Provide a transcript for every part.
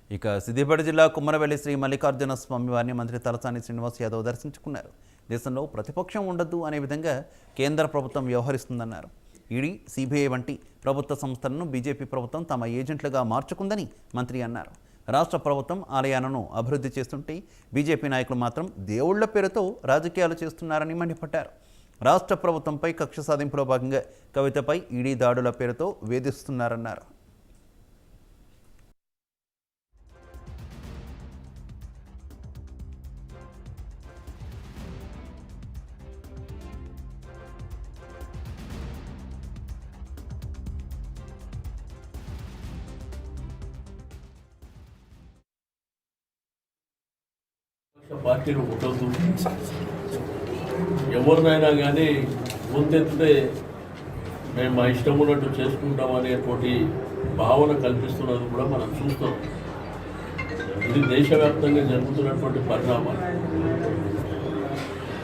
ఇక సిద్దిపేట జిల్లా కుమ్మరవెల్లి శ్రీ మల్లికార్జున స్వామి వారిని మంత్రి తలసాని శ్రీనివాస్ యాదవ్ దర్శించుకున్నారు. దేశంలో ప్రతిపక్షం ఉండదు అనే విధంగా కేంద్ర ప్రభుత్వం వ్యవహరిస్తుందన్నారు. ఈడీ, సిబిఐ వంటి ప్రభుత్వ సంస్థలను బీజేపీ ప్రభుత్వం తమ ఏజెంట్లుగా మార్చుకుందని మంత్రి అన్నారు. రాష్ట్ర ప్రభుత్వం ఆలయాలను అభివృద్ధి చేస్తుంటే బీజేపీ నాయకులు మాత్రం దేవుళ్ల పేరుతో రాజకీయాలు చేస్తున్నారని మండిపడ్డారు. రాష్ట్ర ప్రభుత్వంపై కక్ష సాధింపులో భాగంగా కవితపై ఈడీ దాడుల పేరుతో వేధిస్తున్నారన్నారు. పార్టీలు ఉండొద్దు, ఎవరినైనా కానీ ముందెత్తితే మేము మా ఇష్టం ఉన్నట్టు చేసుకుంటాం అనేటువంటి భావన కల్పిస్తున్నది కూడా మనం చూస్తాం. ఇది దేశవ్యాప్తంగా జరుగుతున్నటువంటి పరిణామాలు.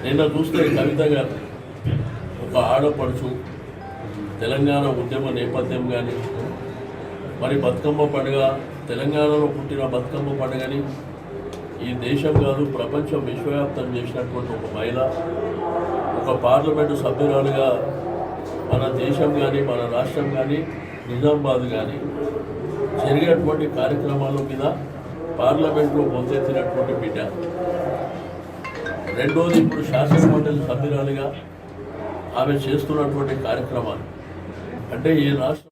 నిన్న చూస్తే కవిత గారు ఒక ఆడపడుచు తెలంగాణ ఉద్యమ నేపథ్యం కానీ, మరి బతుకమ్మ పండుగ, తెలంగాణలో పుట్టిన బతుకమ్మ పండుగని ఈ దేశం కాదు ప్రపంచం విశ్వవ్యాప్తం చేసినటువంటి ఒక మహిళ, ఒక పార్లమెంటు సభ్యురాలుగా మన దేశం కానీ, మన రాష్ట్రం కానీ, నిజామాబాద్ కానీ జరిగినటువంటి కార్యక్రమాల మీద పార్లమెంట్లో పొందెత్తినటువంటి బిడ్డ. రెండోది, ఇప్పుడు శాసనమండలి సభ్యురాలుగా ఆమె చేస్తున్నటువంటి కార్యక్రమాలు అంటే ఈ రాష్ట్రం